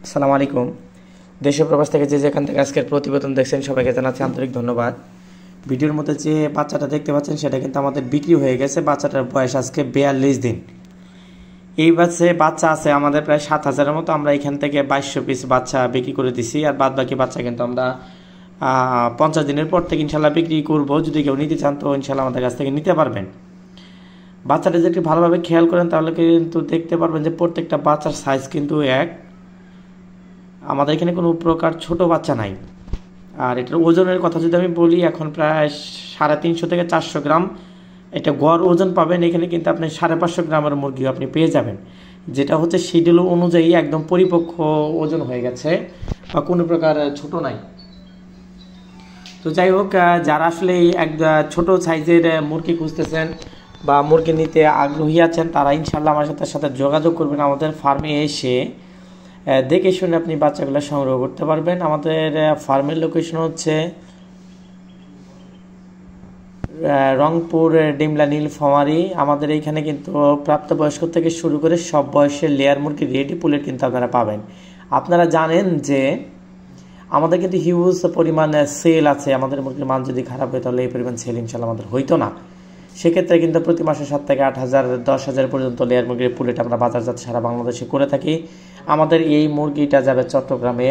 আসসালামু আলাইকুম। দেশ ও প্রবাস থেকে যে যেখান থেকে আজকের প্রতিবেদন দেখছেন সবাইকে জানাচ্ছি আন্তরিক ধন্যবাদ। ভিডিওর মধ্যে যে বাচ্চাটা দেখতে পাচ্ছেন সেটা কিন্তু আমাদের বিক্রি হয়ে গেছে। বাচ্চাটার বয়স আজকে 42 দিন। এই বাচ্চা আছে আমাদের প্রায় 7,000-এর মতো। আমরা এখান থেকে 2200 পিস বাচ্চা বিক্রি করে দিছি, আর বাদ বাকি বাচ্চা কিন্তু আমরা 50 দিনের পর থেকে ইনশাল্লাহ বিক্রি করব। যদি কেউ নিতে চান তো ইনশাল্লাহ আমাদের কাছ থেকে নিতে পারবেন। বাচ্চাটা যদি একটু ভালোভাবে খেয়াল করেন তাহলে কিন্তু দেখতে পারবেন যে প্রত্যেকটা বাচ্চার সাইজ কিন্তু এক। আমাদের এখানে কোনো প্রকার ছোট বাচ্চা নাই। আর এটার ওজনের কথা যদি আমি বলি, এখন প্রায় 350 থেকে 400 গ্রাম এটা গড় ওজন পাবেন। এখানে কিন্তু আপনি 550 গ্রামের মুরগিও আপনি পেয়ে যাবেন, যেটা হচ্ছে শিডিউল অনুযায়ী একদম পরিপক্ক ওজন হয়ে গেছে বা কোনো প্রকার ছোট নাই। তো যাই হোক, যারা আসলে এক ছোট সাইজের মুরগি খুঁজতেছেন বা মুরগি নিতে আগ্রহী আছেন তারা ইনশাল্লাহ আমার সাথে যোগাযোগ করবেন। আমাদের ফার্মে এসে দেখে শুনে আপনি বাচ্চাগুলো সংগ্রহ করতে পারবেন। আমাদের ফার্মের লোকেশন হচ্ছে রংপুর ডিমলা নীলফামারী। আমাদের এইখানে কিন্তু প্রাপ্তবয়স্ক থেকে শুরু করে সব বয়সের লেয়ার মুরগি রেডি পুলেট কিন্তু আপনারা পাবেন। আপনারা জানেন যে আমাদের কিন্তু হিউজ পরিমাণ সেল আছে। আমাদের মুরগির মান যদি খারাপ হয় তাহলে এই পরিমাণ সেল ইনশাল্লাহ আমাদের হইতো না। সেক্ষেত্রে কিন্তু প্রতি মাসে 7 থেকে 8,000 10,000 পর্যন্ত লেয়ার মুরগির পুলেট আমরা বাজারজাত সারা বাংলাদেশে করে থাকি। আমাদের এই মুরগিটা যাবে চট্টগ্রামে।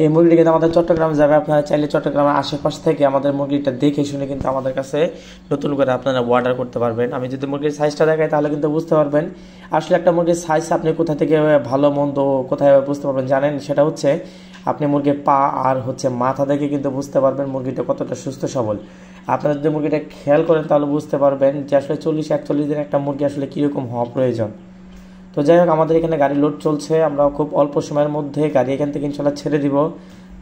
এই মুরগিটা কিন্তু আমাদের চট্টগ্রামে যাবে। আপনারা চাইলে চট্টগ্রামের আশেপাশ থেকে আমাদের মুরগিটা দেখে শুনে কিন্তু আমাদের কাছে নতুন করে আপনারা অর্ডার করতে পারবেন। আমি যদি মুরগির সাইজটা দেখাই তাহলে কিন্তু বুঝতে পারবেন আসলে একটা মুরগির সাইজ আপনি কোথা থেকে ভালো মন্দ কোথায় বুঝতে পারবেন জানেন, সেটা হচ্ছে আপনি মুরগির পা আর হচ্ছে মাথা দেখে কিন্তু বুঝতে পারবেন মুরগিটা কতটা সুস্থ সবল। আপনারা যদি মুরগিটা খেয়াল করেন তাহলে বুঝতে পারবেন যে আসলে 40-41 দিন একটা মুরগি আসলে কীরকম হওয়া প্রয়োজন। তো যাই হোক, আমাদের এখানে গাড়ি লোড চলছে। আমরা খুব অল্প সময়ের মধ্যে গাড়ি এখান থেকে ইনশাল্লাহ ছেড়ে দিব।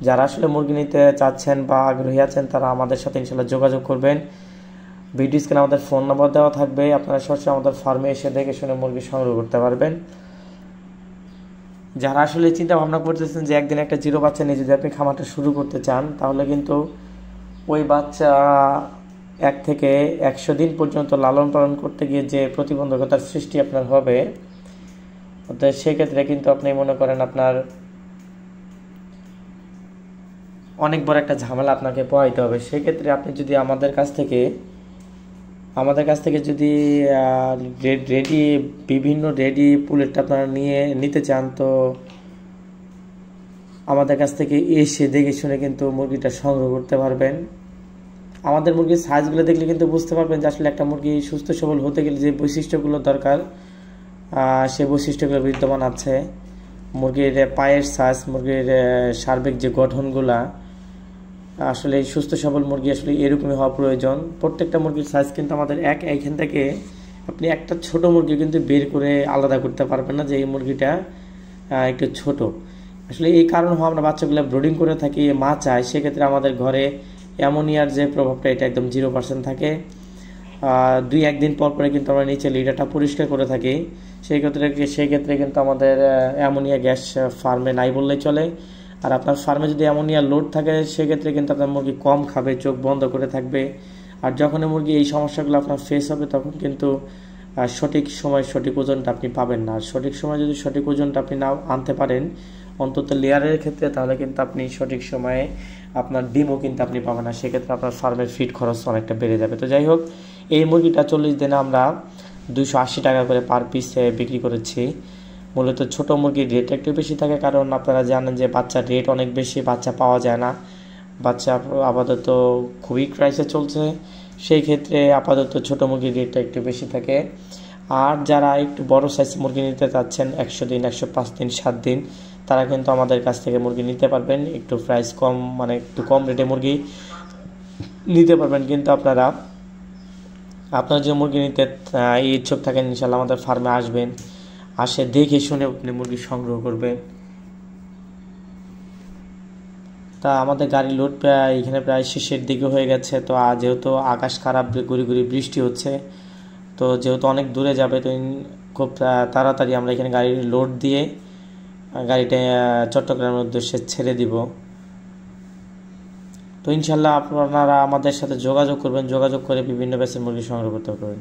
যারা আসলে মুরগি নিতে চাচ্ছেন বা আগ্রহী আছেন তারা আমাদের সাথে ইনশাল্লাহ যোগাযোগ করবেন। ভিডিও স্ক্রিনে আমাদের ফোন নাম্বার দেওয়া থাকবে। আপনারা সরাসরি আমাদের ফার্মে এসে দেখে শুনে মুরগি সংগ্রহ করতে পারবেন। যারা আসলে চিন্তা ভাবনা করতেছেন যে একদিন একটা জিরো বাচ্চা নিয়ে যদি আপনি খামারটা শুরু করতে চান তাহলে কিন্তু ওই বাচ্চা 1 থেকে 100 দিন পর্যন্ত লালন পালন করতে গিয়ে যে প্রতিবন্ধকতার সৃষ্টি আপনার হবে, অর্থাৎ সেক্ষেত্রে কিন্তু আপনি মনে করেন আপনার অনেক বড় একটা ঝামেলা আপনাকে পোহাইতে হবে। সেক্ষেত্রে আপনি যদি আমাদের কাছ থেকে যদি বিভিন্ন রেডি পুলেটটা আপনারা নিতে চান তো আমাদের কাছ থেকে এসে দেখে শুনে কিন্তু মুরগিটা সংগ্রহ করতে পারবেন। আমাদের মুরগির সাইজগুলো দেখলে কিন্তু বুঝতে পারবেন যে আসলে একটা মুরগি সুস্থ সবল হতে গেলে যে বৈশিষ্ট্যগুলো দরকার সে বৈশিষ্ট্যগুলো বিদ্যমান আছে। মুরগির পায়ের সাইজ, মুরগির সার্বিক যে গঠনগুলা, আসলে এই সুস্থ সবল মুরগি আসলে এরকমই হওয়া প্রয়োজন। প্রত্যেকটা মুরগির সাইজ কিন্তু আমাদের এইখান থেকে আপনি একটা ছোট মুরগি কিন্তু বের করে আলাদা করতে পারবেন না যে এই মুরগিটা একটু ছোট। আসলে এই কারণ আমরা বাচ্চাগুলো ব্রিডিং করে থাকি মা চায়, সেক্ষেত্রে আমাদের ঘরে অ্যামোনিয়ার যে প্রভাবটা এটা একদম 0% থাকে। 2-1 দিন পর পরে কিন্তু আমরা নিচে লিডারটা পরিষ্কার করে থাকি। সেই ক্ষেত্রে কিন্তু আমাদের অ্যামোনিয়া গ্যাস ফার্মে নাই বললেই চলে। আর আপনার ফার্মে যদি অ্যামোনিয়া লোড থাকে সেক্ষেত্রে কিন্তু আপনার মুরগি কম খাবে, চোখ বন্ধ করে থাকবে। আর যখন মুরগি এই সমস্যাগুলো আপনার ফেস হবে তখন কিন্তু সঠিক সময় সঠিক ওজনটা আপনি পাবেন না। আর সঠিক সময় যদি সঠিক ওজনটা আপনি না আনতে পারেন অন্তত লেয়ারের ক্ষেত্রে, তাহলে কিন্তু আপনি সঠিক সময়ে আপনার ডিমও কিন্তু আপনি পাবেন না। সেক্ষেত্রে আপনার ফার্মের ফিড খরচ অনেকটা বেড়ে যাবে। তো যাই হোক, এই মুরগিটা 40 দিনে আমরা 280 টাকা করে পার পিস বিক্রি করেছি। মূলত ছোট মুরগির রেট একটু বেশি থাকে, কারণ আপনারা জানেন যে বাচ্চার রেট অনেক বেশি, বাচ্চা পাওয়া যায় না। বাচ্চা আপাতত খুবই ক্রাইসিস চলছে, সেই ক্ষেত্রে আপাতত ছোট মুরগির রেটটা একটু বেশি থাকে। আর যারা একটু বড় সাইজ মুরগি নিতে চাচ্ছেন 100 দিন, 105 দিন, 7 দিন, তারা কিন্তু আমাদের কাছ থেকে মুরগি নিতে পারবেন। একটু প্রাইস কম, মানে একটু কম রেটে মুরগি নিতে পারবেন। কিন্তু আপনারা যে মুরগি নিতে ইচ্ছুক থাকেন ইনশাল্লাহ আমাদের ফার্মে আসবেন, আসে দেখে শুনে আপনি মুরগি সংগ্রহ করবেন। তা আমাদের গাড়ি লোড এখানে প্রায় শেষের দিকে হয়ে গেছে। তো যেহেতু আকাশ খারাপ, গুড়ি বৃষ্টি হচ্ছে, তো যেহেতু অনেক দূরে যাবে তো খুব তাড়াতাড়ি আমরা এখানে গাড়ি লোড দিয়ে গাড়িটা চট্টগ্রামের উদ্দেশ্যে ছেড়ে দিব। তো ইনশাল্লাহ আপনারা আমাদের সাথে যোগাযোগ করবেন, যোগাযোগ করে বিভিন্ন ব্যাচের মুরগি সংগ্রহ করতে পারবেন।